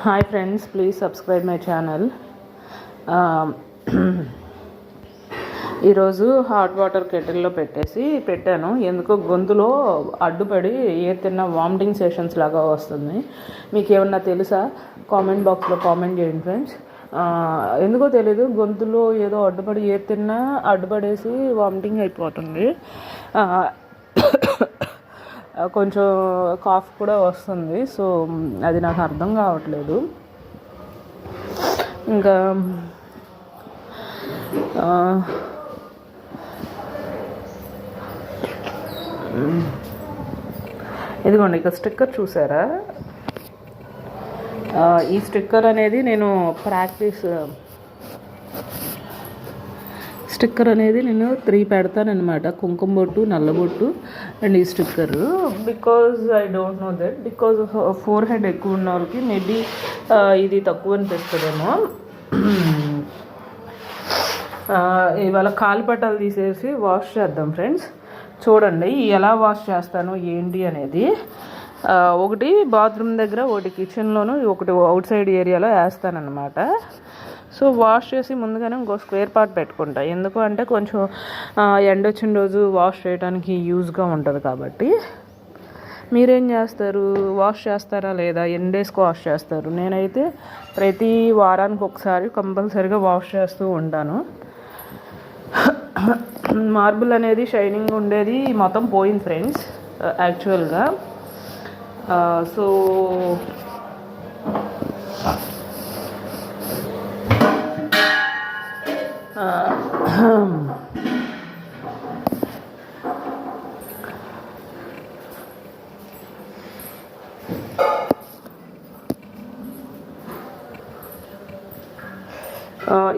Hi friends, please subscribe my channel. ఈరోజు hot water కెటిల్లో పెట్టాను. ఎందుకో గొంతులో అడ్డుపడి ఏ తిన్న వామిటింగ్ సెషన్స్ లాగా వస్తుంది. మీకు ఏమన్నా తెలుసా? కామెంట్ బాక్స్లో కామెంట్ చేయండి ఫ్రెండ్స్. ఎందుకో తెలీదు, గొంతులో ఏదో అడ్డుపడి ఏ తిన్నా అడ్డుపడేసి వామిటింగ్ అయిపోతుంది. కొంచెం కాఫ్ కూడా వస్తుంది. సో అది నాకు అర్థం కావట్లేదు. ఇంకా ఇదిగోండి, ఇక స్టిక్కర్ చూసారా? ఈ స్టిక్కర్ అనేది నేను స్టిక్కర్ అనేది నేను 3 పెడతానమాట. కుంకుమ బొట్టు, నల్లబొట్టు అండ్ ఈ sticker. Because I don't know that, because 4 head ఎక్కువ ఉన్న వాళ్ళకి మేబీ ఇది తక్కువ అనిపిస్తుందేమో. ఇవాళ కాలిపటాలు తీసేసి వాష్ చేద్దాం ఫ్రెండ్స్. చూడండి ఎలా వాష్ చేస్తాను ఏంటి అనేది. ఒకటి బాత్రూమ్ దగ్గర, ఒకటి కిచెన్లోను, ఒకటి అవుట్ సైడ్ ఏరియాలో వేస్తానన్నమాట. సో వాష్ చేసి ముందుగానే ఇంకో స్క్వేర్ పార్ట్ పెట్టుకుంటా. ఎందుకు అంటే కొంచెం ఎండ వచ్చిన రోజు వాష్ చేయడానికి యూజ్గా ఉంటుంది కాబట్టి. మీరేం చేస్తారు? వాష్ చేస్తారా లేదా? ఎన్ని డేస్కి వాష్ చేస్తారు? నేనైతే ప్రతి వారానికి ఒకసారి కంపల్సరీగా వాష్ చేస్తూ ఉంటాను. మార్బుల్ అనేది షైనింగ్ ఉండేది మొత్తం పోయింది ఫ్రెండ్స్ యాక్చువల్గా. సో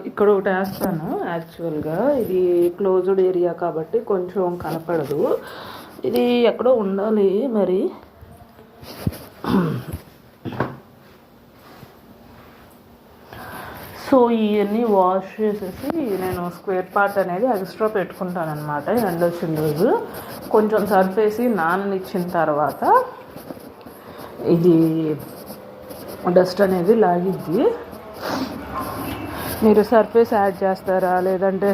ఇక్కడ ఒకటి వేస్తాను. యాక్చువల్గా ఇది క్లోజ్డ్ ఏరియా కాబట్టి కొంచెం కనపడదు. ఇది ఎక్కడో ఉండాలి మరి. సో ఇవన్నీ వాష్ చేసేసి నేను స్క్వేర్ పార్ట్ అనేది ఎక్స్ట్రా పెట్టుకుంటాను అనమాట. ఎండ వచ్చిన రోజు కొంచెం సర్ఫేసి నాననిచ్చిన తర్వాత ఇది డస్ట్ అనేది లాగిద్ది. మీరు సర్ఫేస్ యాడ్ చేస్తారా లేదంటే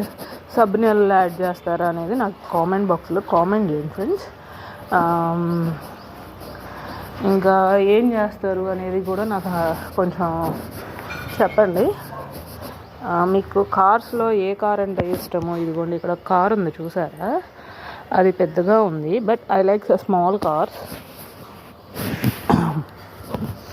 సబ్ నెల్ యాడ్ చేస్తారా అనేది నాకు కామెంట్ బాక్స్లో కామెంట్ చేయండి ఫ్రెండ్స్. ఇంకా ఏం చేస్తారు అనేది కూడా నాకు కొంచెం చెప్పండి. మీకు కార్స్లో ఏ కార్ అంటే ఇష్టమో? ఇదిగోండి, ఇక్కడ కార్ ఉంది చూసారా? అది పెద్దగా ఉంది, but I like small cars.